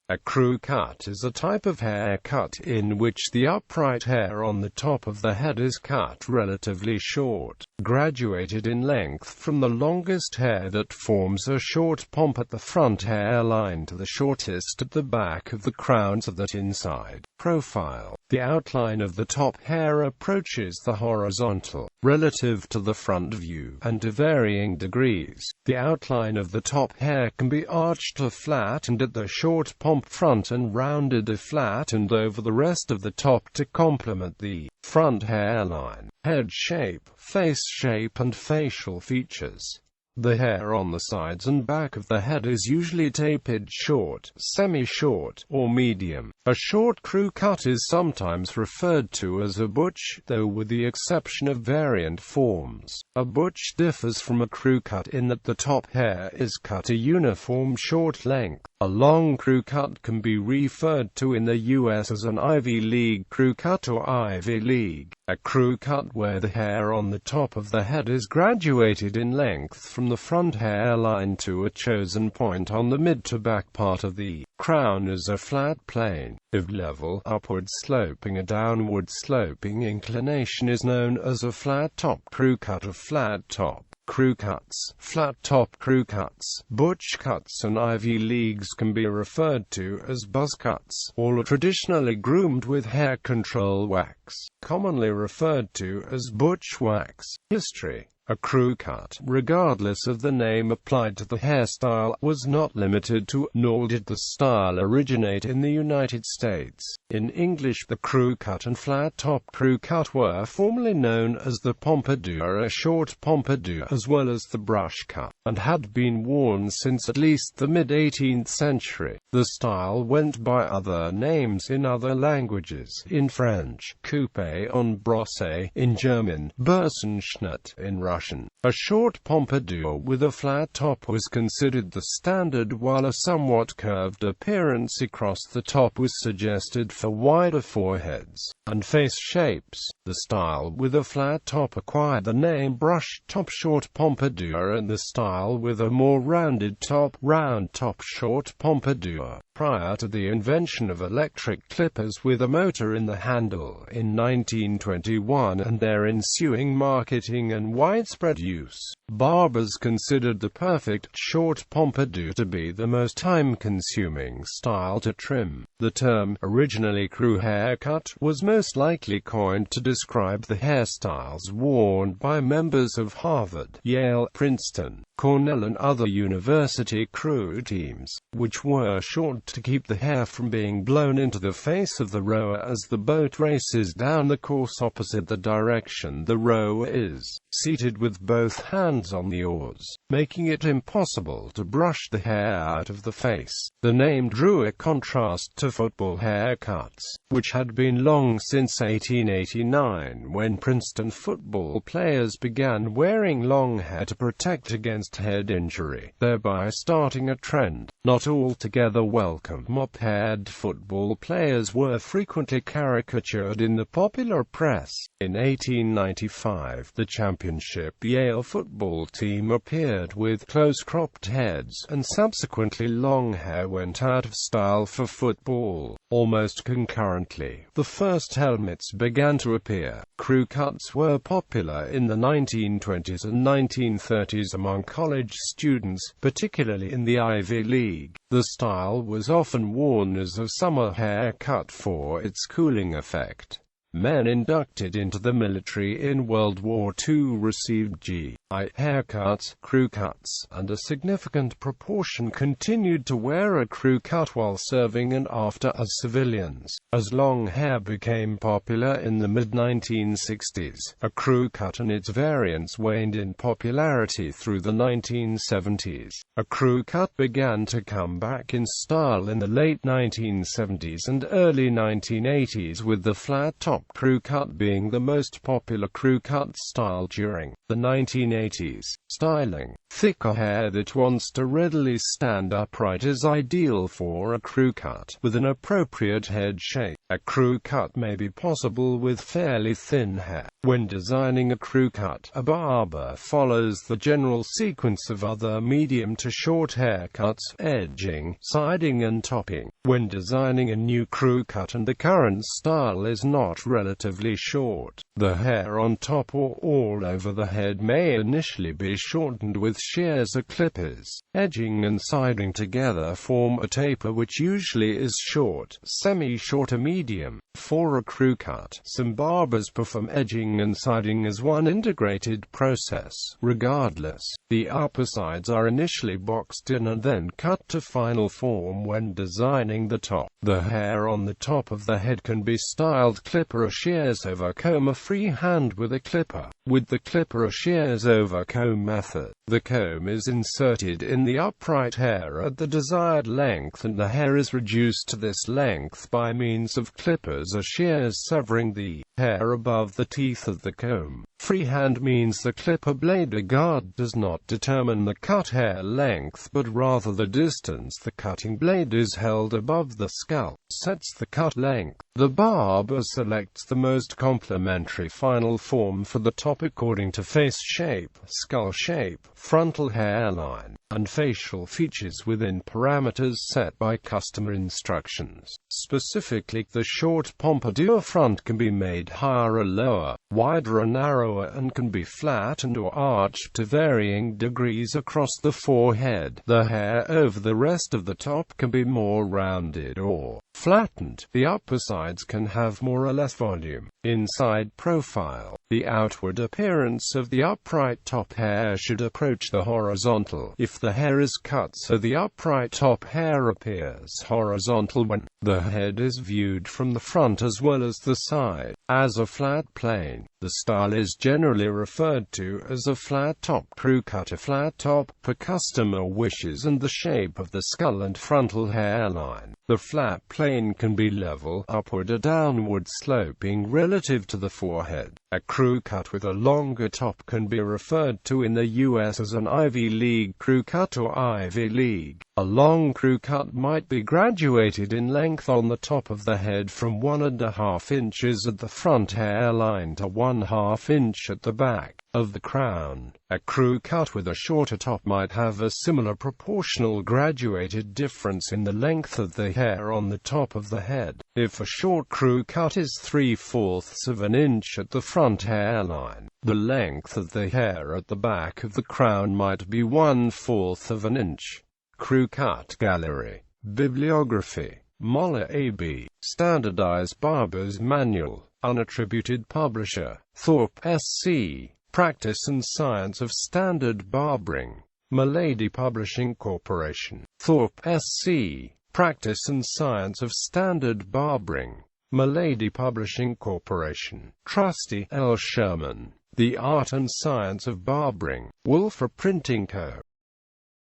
A crew cut is a type of haircut in which the upright hair on the top of the head is cut relatively short, graduated in length from the longest hair that forms a short pomp at the front hairline to the shortest at the back of the crown so that inside profile, the outline of the top hair approaches the horizontal, relative to the front view, and to varying degrees. The outline of the top hair can be arched or flattened at the short pomp front and rounded or flattened over the rest of the top to complement the front hairline, head shape, face shape and facial features. The hair on the sides and back of the head is usually tapered short, semi-short, or medium. A short crew cut is sometimes referred to as a butch, though with the exception of variant forms. A butch differs from a crew cut in that the top hair is cut a uniform short length. A long crew cut can be referred to in the U.S. as an Ivy League crew cut or Ivy League. A crew cut where the hair on the top of the head is graduated in length from the front hairline to a chosen point on the mid to back part of the crown is a flat plane. If level, upward sloping or downward sloping inclination is known as a flat top crew cut or flat top crew cuts. Flat top crew cuts, butch cuts and Ivy Leagues can be referred to as buzz cuts. All are traditionally groomed with hair control wax, commonly referred to as butch wax. History. A crew cut, regardless of the name applied to the hairstyle, was not limited to, nor did the style originate in the United States. In English, the crew cut and flat-top crew cut were formerly known as the pompadour, a short pompadour, as well as the brush cut, and had been worn since at least the mid-18th century. The style went by other names in other languages: in French, coupe en brosse; in German, Bürstenschnitt; in Russian, a short pompadour with a flat top was considered the standard, while a somewhat curved appearance across the top was suggested for wider foreheads and face shapes. The style with a flat top acquired the name brush top short pompadour, and the style with a more rounded top, round top short pompadour, prior to the invention of electric clippers with a motor in the handle in 1921 and their ensuing marketing and widespread use. Barbers considered the perfect short pompadour to be the most time-consuming style to trim. The term, originally crew haircut, was most likely coined to describe the hairstyles worn by members of Harvard, Yale, Princeton, Cornell and other university crew teams, which were short to keep the hair from being blown into the face of the rower as the boat races down the course opposite the direction the rower is seated with both hands on the oars, making it impossible to brush the hair out of the face. The name drew a contrast to football haircuts, which had been long since 1889, when Princeton football players began wearing long hair to protect against head injury, thereby starting a trend not altogether welcome. Mop-haired football players were frequently caricatured in the popular press. In 1895, the championship Yale football team appeared with close-cropped heads, and subsequently long hair went out of style for football. Almost concurrently, the first helmets began to appear. Crew cuts were popular in the 1920s and 1930s among college students, particularly in the Ivy League. The style was often worn as a summer haircut for its cooling effect. Men inducted into the military in World War II received G.I. haircuts, crew cuts, and a significant proportion continued to wear a crew cut while serving and after as civilians. As long hair became popular in the mid-1960s, a crew cut and its variants waned in popularity through the 1970s. A crew cut began to come back in style in the late 1970s and early 1980s, with the flat-top crew cut being the most popular crew cut style during the 1980s. Styling. Thicker hair that wants to readily stand upright is ideal for a crew cut, with an appropriate head shape. A crew cut may be possible with fairly thin hair. When designing a crew cut, a barber follows the general sequence of other medium to short haircuts: edging, siding and topping. When designing a new crew cut and the current style is not relatively short, the hair on top or all over the head may initially be shortened with shears or clippers. Edging and siding together form a taper, which usually is short, semi-short or medium. For a crew cut, some barbers perform edging and siding as one integrated process. Regardless, the upper sides are initially boxed in and then cut to final form when designing the top. The hair on the top of the head can be styled clipper or shears over comb or freehand with a clipper. With the clipper or shears over comb method, the comb is inserted in the upright hair at the desired length and the hair is reduced to this length by means of clippers or shears severing the hair above the teeth of the comb. Freehand means the clipper blade or guard does not determine the cut hair length but rather the distance the cutting blade is held above the scalp sets the cut length. The barber selects the most complementary final form for the top according to face shape, skull shape, frontal hairline, and facial features within parameters set by customer instructions. Specifically, the short pompadour front can be made higher or lower, wider or narrower, and can be flattened or arched to varying degrees across the forehead. The hair over the rest of the top can be more rounded or flattened. The upper sides can have more or less volume. Inside profile. The outward appearance of the upright top hair should approach the horizontal if the hair is cut so the upright top hair appears horizontal when the head is viewed from the front as well as the side. As a flat plane, the style is generally referred to as a flat top crew cut. A flat top, per customer wishes, and the shape of the skull and frontal hairline. The flat plane can be level, upward or downward sloping relative to the forehead. A crew cut with a longer top can be referred to in the US as an Ivy League crew cut or Ivy League. A long crew cut might be graduated in length on the top of the head from 1.5 inches at the front hairline to 1/2 inch at the back of the crown. A crew cut with a shorter top might have a similar proportional graduated difference in the length of the hair on the top of the head. If a short crew cut is 3/4 of an inch at the front hairline, the length of the hair at the back of the crown might be 1/4 of an inch. Crew cut gallery. Bibliography. Moller A.B. Standardized Barber's Manual. Unattributed Publisher. Thorpe S.C. Practice and Science of Standard Barbering. Milady Publishing Corporation. Thorpe S.C. Practice and Science of Standard Barbering. Milady Publishing Corporation. Trusty L. Sherman. The Art and Science of Barbering. Wolfer Printing Co.